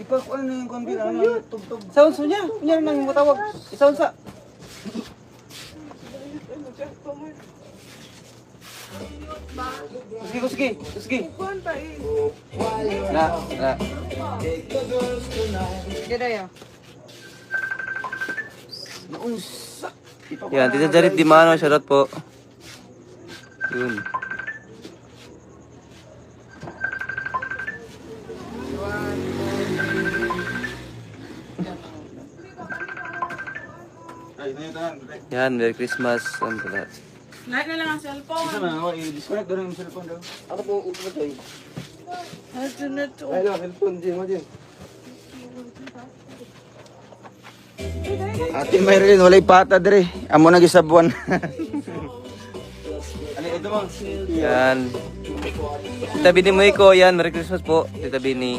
Ipakuan na yung konbira. Tugtog. Sounds niya. Kunya nang matawag. Sounds sa. Sige. Na. Kira ya. Yan, Tita Jarit di mano, shoutout po. Yun. Yan, Merry Christmas. Lahat na lang ang cellphone. Isa na, i-disconnect doon yung cellphone daw. Ako po, upo na tayo. Ay, no, cellphone, Jim, Jim. Ate Maylin, walay pata dire. Amo na gisabuan. Ano ito mo? Yan. Tita Bini Moiko, yan, Merry Christmas po. Tita Bini.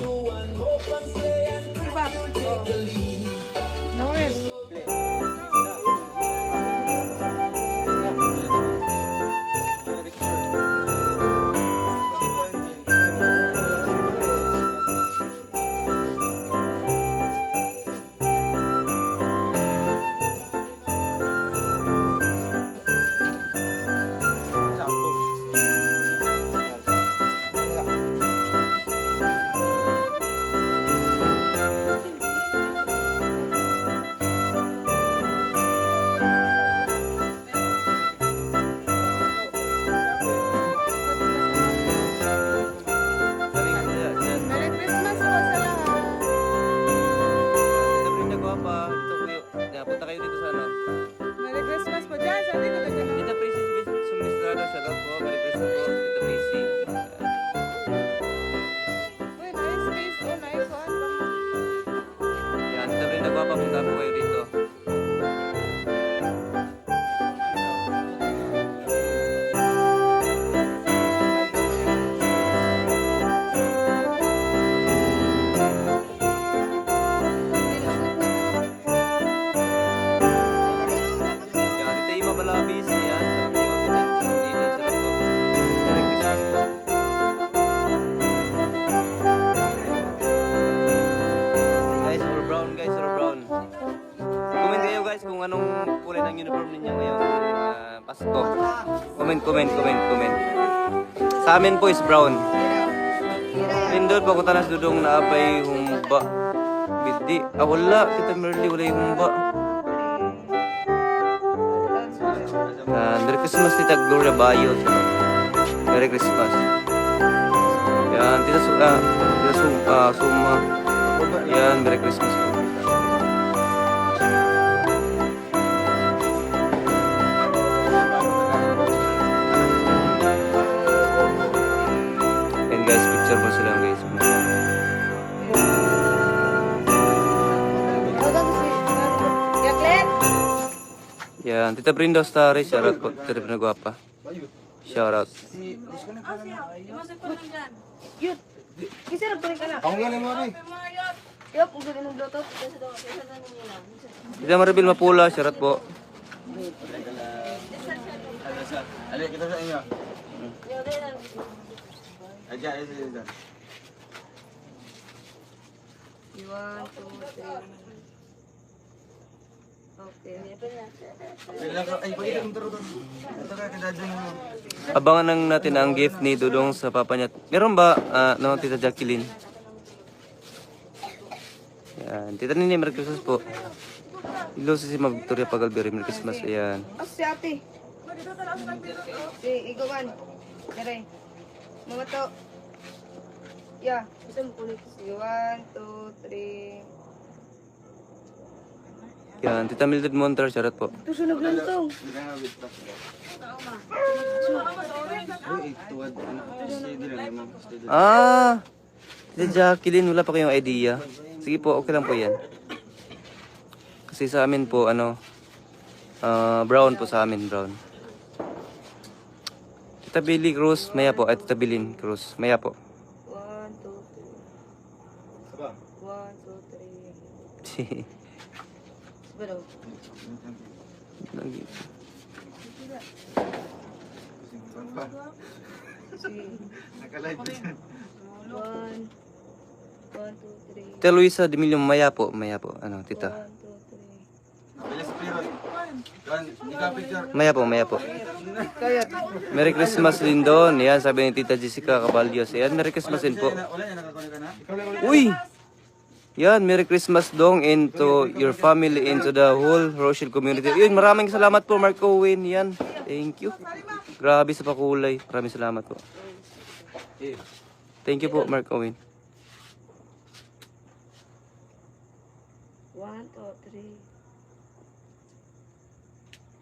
Merry Christmas po sa lahat. Tita Brenda Guapa, dito po yun. Yan, punta kayo dito sa ano. Merry Christmas po dyan. Sabi ko na Tita Prissy Suministrado, shoutout po. Merry Christmas po, Tita Prissy. uy, nice space. Oh, nice one. Yan, Tita Brenda Guapa, punta po kayo dito. Yan, Tita Ima Balabis, yan. Shoutout po. Merry Christmas po. Guys, all brown, guys, all brown. Comment kayo guys kung anong kulay ng uniform ninyo ngayon. Pasko. Comment. Sa amin po is brown. Lindol, pakunta na sa dudong na apay humba. Bidi. Ah, wala. Kita Merly, wala yung humba. Merry Christmas, Tita Gloria Bayo. Merry Christmas. Yan, Tita Suma. Yan, Merry Christmas po. And guys, picture po sila guys. Yaklet. Yan, Tita Brenda Starry, shoutout po. Tita Brenda Guapa. Shoutout. Yut. Kasi nagtuloy ka na. Ako nga lang mo, Ray. Yup, kung galing ng bluetooth. Kasi daw ninyo lang. Tita Maribel Mapula, shoutout po. Ali, kita sa inyo. Aja, aja. 1, 2, 3. Okay. Ay, pwede mo turo. Ito ka, kadadyo mo. Abangan lang natin ang gift ni Dudong sa papa niya. Meron ba, no, Tita Jacqueline? Yan, Tita Nini, Merry Christmas po. Ilo si Ma'am Victoria Pagalberi, Merry Christmas. Ayan. Si ate. Si Igawan. Dere. Mga to. Yeah. Isa mo kulit. 1, 2, 3. Yan, Tita Mildred Montar, shoutout po. Tusunog lang to. Tita Jacqueline, wala pa kayong idea. Sige po, okay lang po yan. Kasi sa amin po, brown po sa amin, brown. Tita Billy Cruz, maya po. Tita Bilin Cruz, maya po. 1, 2, 3. 1, 2, 3. Pero, Lagi. si Nakalive dyan. 1, Tita Luisa Demilio, maya po. Ano, tita. 1, 2, 3. Bilis Piron. Yan, ikaw picture. Maya po. Merry Christmas Lindon. Yan, sabi ni Tita Jessica Caballos. Yan, Merry Christmas din po. Wala yan, nakakunik ka na. Uy! Yan, Merry Christmas dong into your family, into the whole Rochelle community. Yun, maraming salamat po, Mark Owen. Yan, thank you. Grabe sa pakulay. Maraming salamat po. Thank you po, Mark Owen. 1, 2, 3.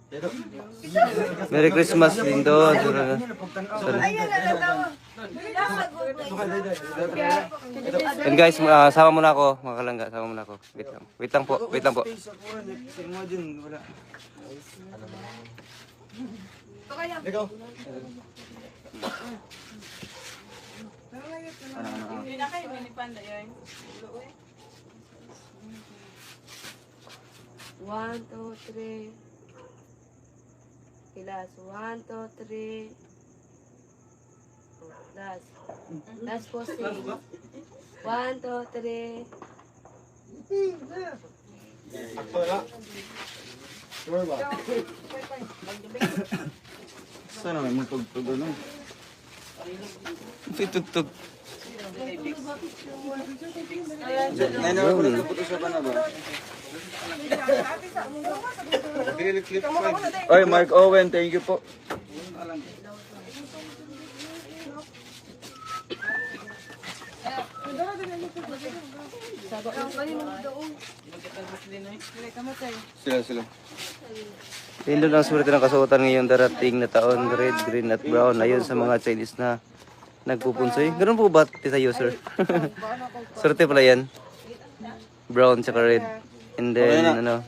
Ito. Merry Christmas Lindon. And guys, sama muna ako, mga kalangga, sama muna ako. Wait lang po. Imagine, wala. Ikaw. One, two, three. Last. 1, 2, 3. Last po, 6. 1, 2, 3. Sure ba? Sana may mutugtog ano? Tutugtog. Nene, ako nagkaputusan ka na ba? Oy, Mark Owen, thank you po. Sila. Lindon ang swerte ng kasuotan ngayong darating na taon, red, green at brown. Ayon sa mga Chinese na nagpupunsoy. Ganun po ba, Tita User? Swerte pala yan. Brown tsaka red. And then, ano,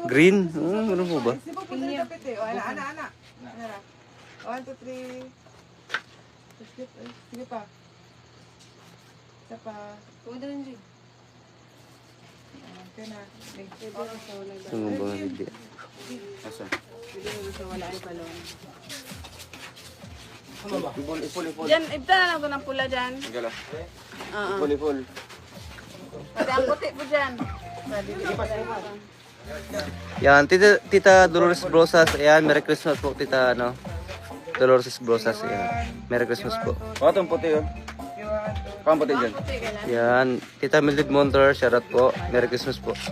green. Ganun po ba? Ana. 1, 2, 3. Sige pa. Isa pa. Okay na. Ano ba? Hindi. Asa? Ipul. Diyan, ibta na lang ito ng pula dyan. Gala. Oo. Ipul. Pati ang puti po dyan. Yan, Tita Dolores Brosas. Ayan, Merry Christmas po, Tita, ano, Dolores Brosas. Ayan. Merry Christmas po. Patong puti yun. Kang puti dyan. Puti ka lang. Yan, Tita Mildred Monter, shoutout po. Merry Christmas po. 1,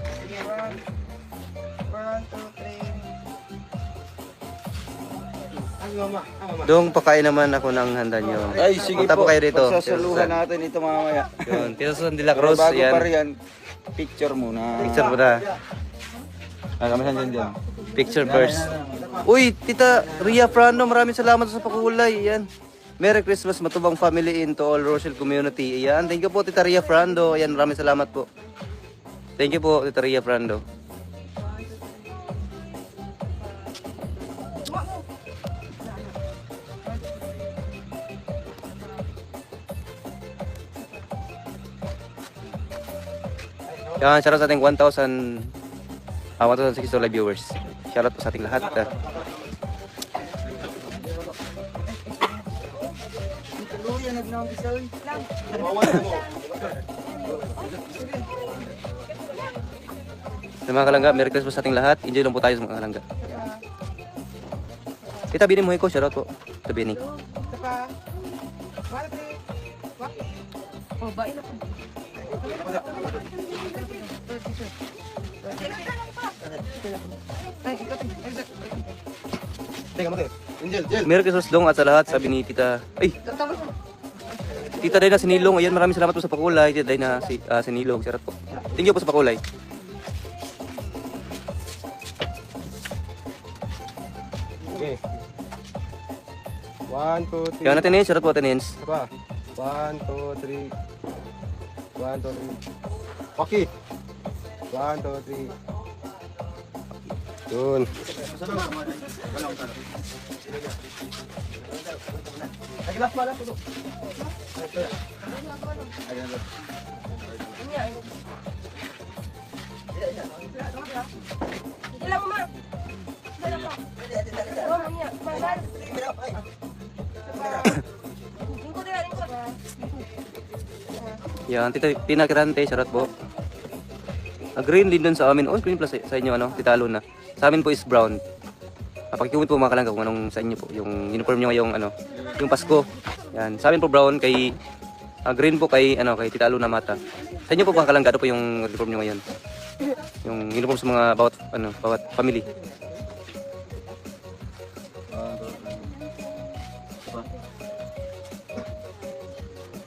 2, 3. Dong, pakain naman ako ng handa nyo. Ay, sige Punta po. kayo rito. Pagsasaluhan natin ito mamaya. Yun, Tita Susan de la Cruz. Bago Yan, pa riyan, picture muna. picture mo na. Kami saan dyan. Picture first. Uy, Tita Ria Frando, maraming salamat sa pakulay. Yan. Merry Christmas, matubang family into all Rochelle community. Yan, thank you po, Tita Ria Frando. Yan, maraming salamat po. Thank you po, Tita Ria Frando. Yan, shoutout sa ating 1,600 live viewers. Shoutout po sa ating lahat. Sa mga kalangga, Merry Christmas sa ating lahat. Enjoy lang po tayo sa mga kalangga. Tita Bini Muhiko, shoutout po. Tita Bini. Isa pa. 1, 3. Oh, bain na po. Ay, ikaw. Teka mo tayo. Angel. Merry Christmas dong at sa lahat, sabi ni Tita. Ay! Tita Dayna Sinilong. Ayan, maraming salamat po sa pakulay. Tita Dayna Sinilong. Shoutout po. Thank you po sa pakulay. Okay. 1, 2, 3. Kaya natin shoutout po natin. Apa? 1, 2, 3. 1, 2, 3. Okay. 1, 2, 3. Yun. Ilang mo, Lingkod. Yan, Tita Pina Kirante, shoutout po. Green din dun sa amin. Oh, green plus sa inyo, ano? Tita Luna. Sa amin po is brown. Pakikumit po mga kalangga kung anong sa inyo po. Yung uniform nyo ngayong, ano, yung Pasko. Yan. Sa amin po brown, kay green po kay, ano, kay Tita Luna Mata. Sa inyo po mga kalangga, ano po yung uniform nyo ngayon? Yung uniform sa mga bawat family.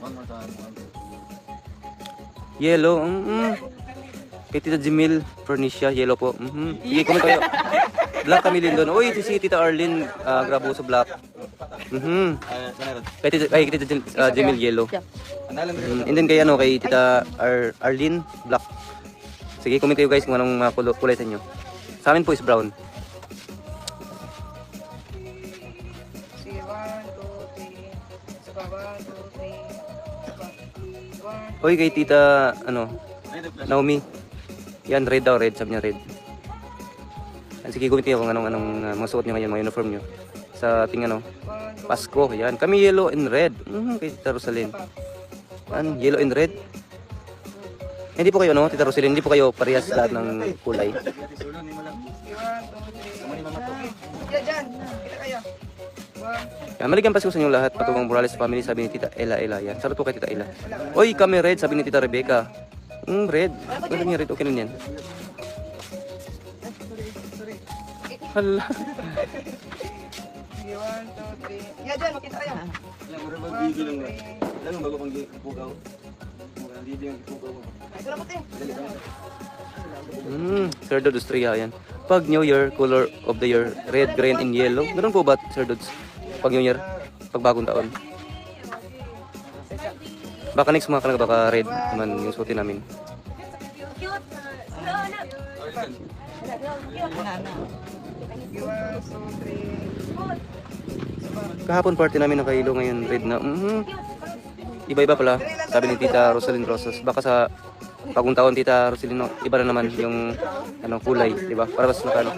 One more time. Yellow. Kay Tita Jimil Pernicia, yellow po. Sige, comment kayo. Black kami din doon. Uy, si Tita Arlene Graboso Black. Kay Tita Jimil yellow. And then kay Tita Arlene Black. Sige, comment kayo guys kung anong kulay sa inyo. Sa amin po is brown. Sige, 1, 2, 3. Saba, 1, 2, 3. Uy, kay Tita, Naomi. Yan, red daw, red. Sabi niya red. Sige, comment kayo kung anong mga suot niyo ngayon, mga uniform niyo. Sa ating Pasko. Yan, kami yellow and red. Kay Tita Rosalyn. Yan, yellow and red. Hindi po kayo, Tita Rosalyn, hindi po kayo parehas lahat ng kulay. Diyan, kita kayo. Yan, maligang Pasko sa inyong lahat. Patungong Morales family, sabi ni Tita Ella. Yan, sarap po kay Tita Ella. Oy, kami red, sabi ni Tita Rebecca. Red. Pwede niya red, okay nun yan. Hala. Sige, 1, 2, 3. Yan, dyan, makita kayo. Lang bago pang pugaw. Hindi yung pugaw. Ay, ito na puti. Sir Dod Estrella, yan. Pag New Year, color of the year, red, green, and yellow. Ganun po ba, Sir Dods? Pag New Year, pag bagong taon. Baka next mga kanag, baka red naman yung suotin namin. Cute. Sige, 1, 2, 3. Kahapon party namin nakahilo, ngayon red na. Iba-iba pala, sabi ni Tita Rosalyn Rosas. Baka sa bagong taon, Tita Rosalyn, iba na naman yung kulay, di ba? Para mas nakano.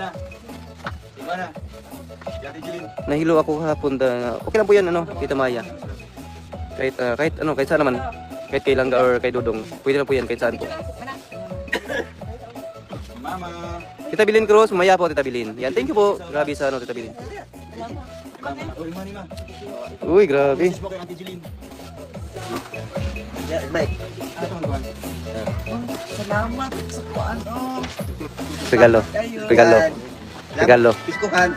Nahilo ako kahapon. Okay lang po yan, Tita Maya. Kahit saan naman. Kahit kay Langga or kay Dodong. Pwede na po yan kahit saan po. Mama. Tita Bilin Cruz, maya po Tita Bilin. Yan, thank you po. Grabe sa Tita Bilin. Uy, Manny, ma. Uy, grabe. Facebook kay Auntie Jeline. Salamat sa kuan. Regalo. Regalo. Piskuhan.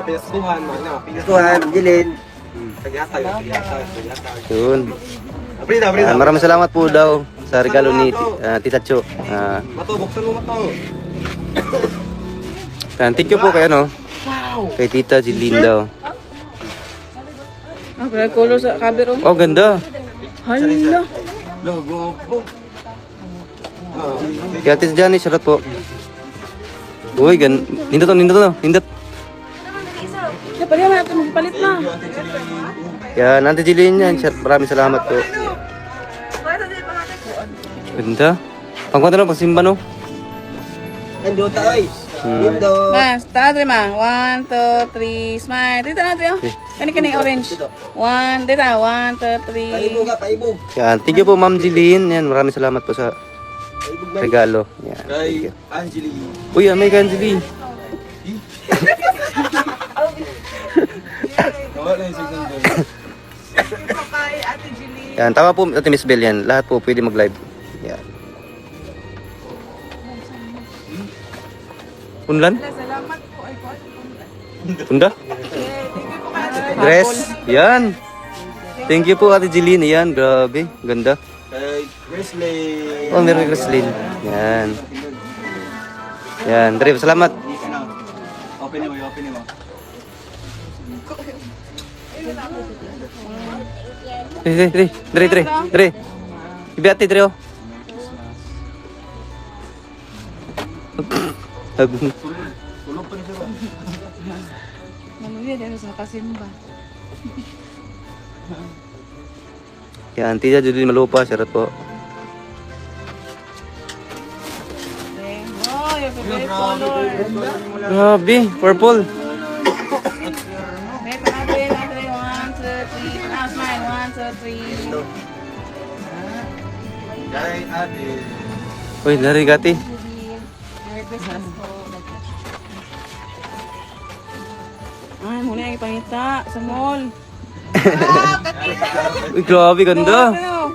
Piskuhan, Piskuhan, Jilin. Yun. Maraming salamat po daw sa regalo ni Tita Cho. Mato, buksan mo mato. Thank you po kay kay Tita Jilin daw. May color sa kabiro. Oh, ganda. Hala. Logo po. Kaya Tita Jani, shoutout po. Uy, nindot to. Nindot. Ya, pala na ito magpalit na. Yan, Auntie Jilin yan. Maraming salamat po. Ganda. Pangkwanta na, pagsimba no? Ando tayo. Ando. Mas, tayo ma. 1, 2, 3, smile. Dito na tayo. Kani orange. 1, dito. 1, 2, 3. Paibog ka, paibog. Yan, thank you po Ma'am Jilin. Yan, maraming salamat po sa regalo. Yan. Kay Angeli. Uy, may Angeli. Wala na yung signal doon. Kay Ate Julie. Yan, tama po Ate Miss Bell yan. Lahat po pwede mag-live. Yan. Punlan? Salamat po ay po. Punda? Dress? Yan. Thank you po Ate Jeline. Yan, grabe. Ganda. Kay Grizzly. Oh, meron kay Roslyn. Yan. Yan, Dre, salamat. Open mo, open mo. Dre. Ibi ate, Dre, oh. Tulog pa ni sir. Maluya dahil sa kasimba. Yan, Tita Judy Malupa, shoutout po. Oh, your favorite color. Grabe, purple. Wait, natin. 1, 2, 3. Now smile. 1, 2, 3. Kay ate. Uy, narigati. Merry Christmas po. Ay, muna yung ipangita sa mall. Uy, grabe, ganda. Ano?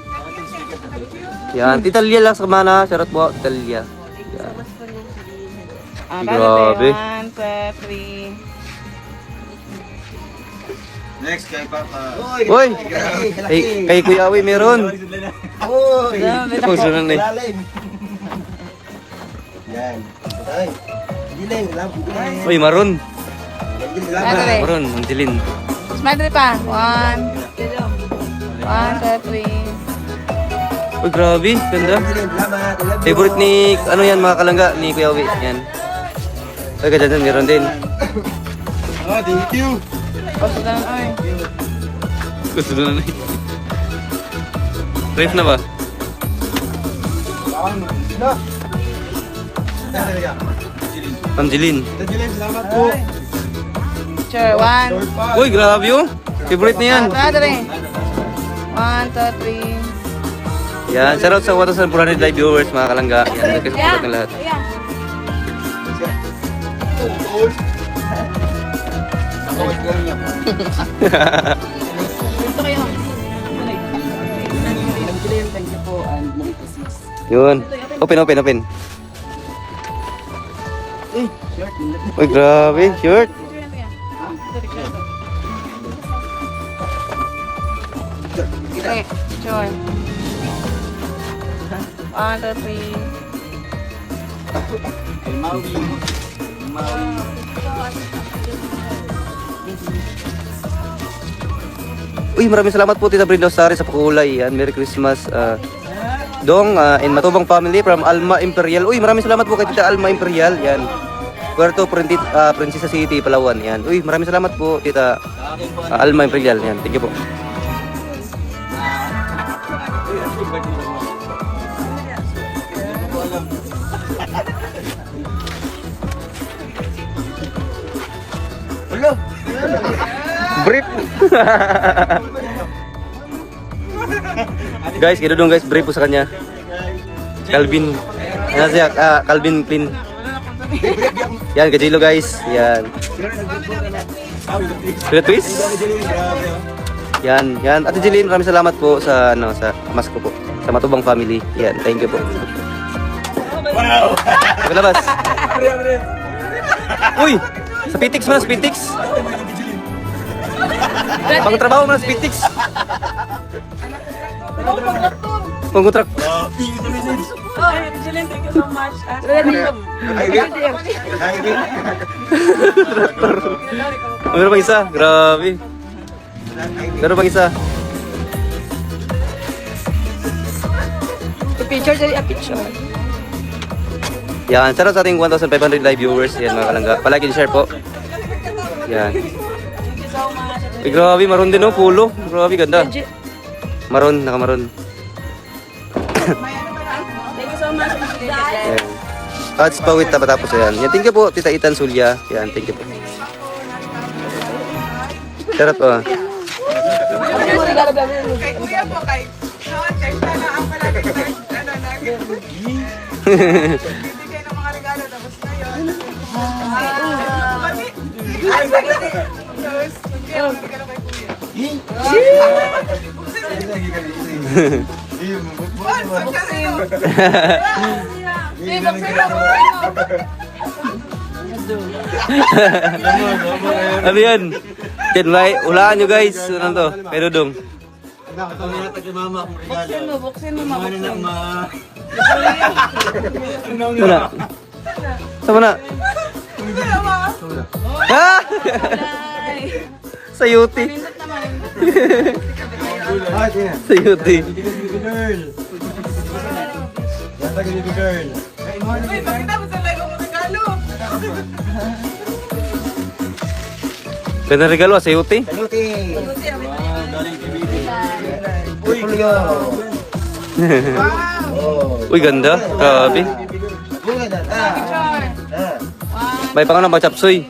Yan, Tita Lia lang sa mana. Shoutout po, Tita Lia. Grabe. 1, 2, 3. Next kay Papa. Uy! Kay Kuya Awi meron. Uy! Puso na na eh. Lalim. Yan. Ay. Dilim, lam. Uy, maroon. Madre. Maroon, Angelin. Madre pa. 1, 2, 3. Uy, grabe. Ganda. Dilim, lamat. Favorite ni, ano yan mga kalangga, ni Kuya Awi. Yan. Uy, ganda dyan, meron din. Oh, thank you. Gusto na lang, ay. Gusto na na eh. Ref na ba? Bawang mo. No. Angelin. Dilim, salamat po. Sure, 1. Uy, grabe oh. Favorite niya yan. Madre. 1, 2, 3. Yan, shoutout sa 1,400 live viewers mga kalangga. Yan, nagkasupport ng lahat. Gusto kayo. Yun. Open. Uy, grabe. Short. Okay, sure. 1, 2, 3. Uy, maraming salamat po Tita Brenda Osari sa pakulay. Yan, Merry Christmas. Dong and Matubang family from Alma Imperial. Uy, maraming salamat po kay Tita Alma Imperial. Yan. Puerto Princesa City, Palawan. Yan. Uy, maraming salamat po Tita Alma Imperial. Yan, thank you po. Brief. Guys, ito dong guys, brief po sa kanya. Calvin. Ano siya? Calvin Clean. Yan, Gajilo guys. Yan. Kuya Twist. Yan. Ate Jeline, maraming salamat po sa sa mas ko po. Sa Matubang family. Yan, thank you po. Wow. Labas. Uy, sa Pitix mo na, sa Pitix. Pang trabaho mo na sa Pitix. Pangkontrak. Jeline, thank you so much. Meron pang isa, grabe. Meron pang isa. Picture dali, picture. Yan, shoutout sa ating 1,500 live viewers. Yan mga kalangga. Palagi share po. Yan. Eh, grabe, maroon din oh, pulo. Grabe, ganda. Maroon, nakamaroon. Thank you so much. Yan. At pawit na patapos yan. Yan, thank you po, Tita Itan Sulya. Yan, thank you po. Shoutout po. Kay kuya po, kay noon, kay sana ang palagi bibigay ng mga regalo, tapos ngayon. Ay, saglit. Tapos, kaya magregalo kay kuya. Ano yan? Ulaan nyo guys. Ano to? Kay Dudong. Buksin mo, mabuksin. Sana. Sama na. Ha? Sa Yuti. Sa Yuti. Uy, bakit tapos ang lego mo regalo? Ganda regalo sa Yuti. Uy, ganda. Grabe. May pangalan ba chapsoy?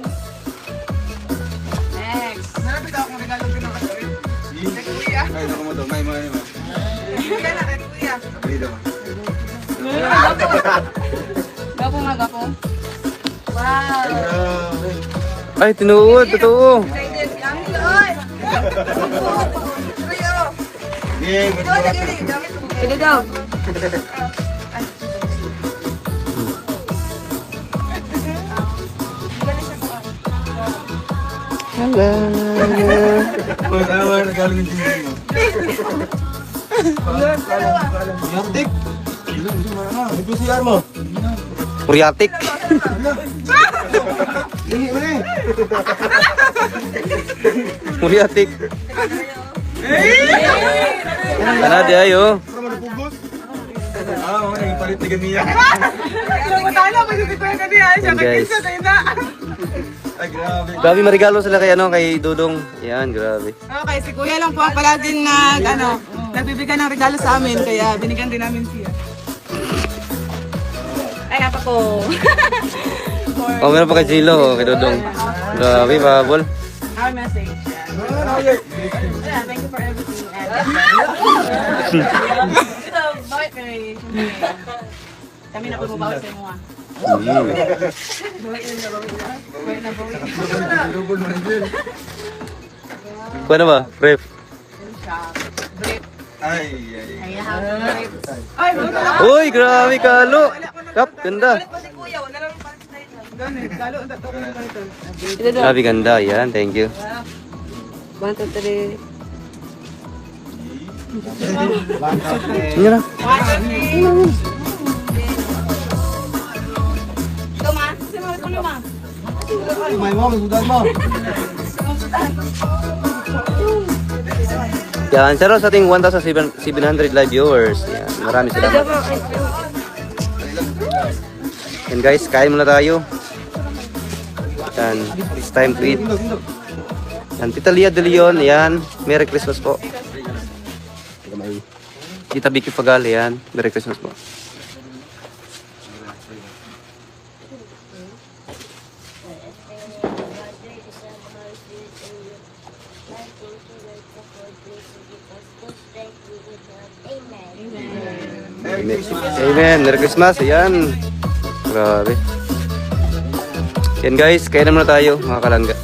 Next. Marami daw akong regalo pinakasawin. Kay kuya. Kaya na kay kuya. Gapo nga, gapo. Wow. Ay, tinuod, totoo. Pwede daw. Pag-awa, nagaling yung tingin mo. Yantik! Ito si Armo. Kuryatik. Tingin mo na eh. Kuryatik. Tara di ayo. Oo, naging palit ni Gamiya. Pero matala, magiging ko yung kanina. Siya Yan, guys. nag-isa tayo na. Ay, grabe. Grabe marigalo sila kay kay Dudong. Yan, grabe. Okay, si Kuya lang po ang palaging nagbibigay ng regalo sa amin. Kaya binigyan din namin siya. Ay, apa ko. Oh, meron pa kay Jilo, kay Dudong. Grabe, babol. Our message. Yeah, thank you for everything. Ito, bakit kay kami na po mabawal sa mga. Kuha na ba? Ref. Ay, ay. Ay, buto lang. Uy, grabe kalo. Kap, ganda. Ganun, lalo ang tato ko ng ganito. Grabe ganda. Yan, thank you. 1, 2, 3. Ano na? Ito ma, kasi mga ito ma. May mo, masudan mo. Yan, shoutout sa ating 1,700 live viewers. Yan, marami salamat. And guys, kain muna tayo. Yan, it's time to eat. Yan, Tita Lia De Leon, yan. Merry Christmas po. Tita Vicky Pagal, yan. Merry Christmas po. Amen. Merry Christmas. Ayan. Grabe. Yan guys, kaya na muna tayo mga kalangga.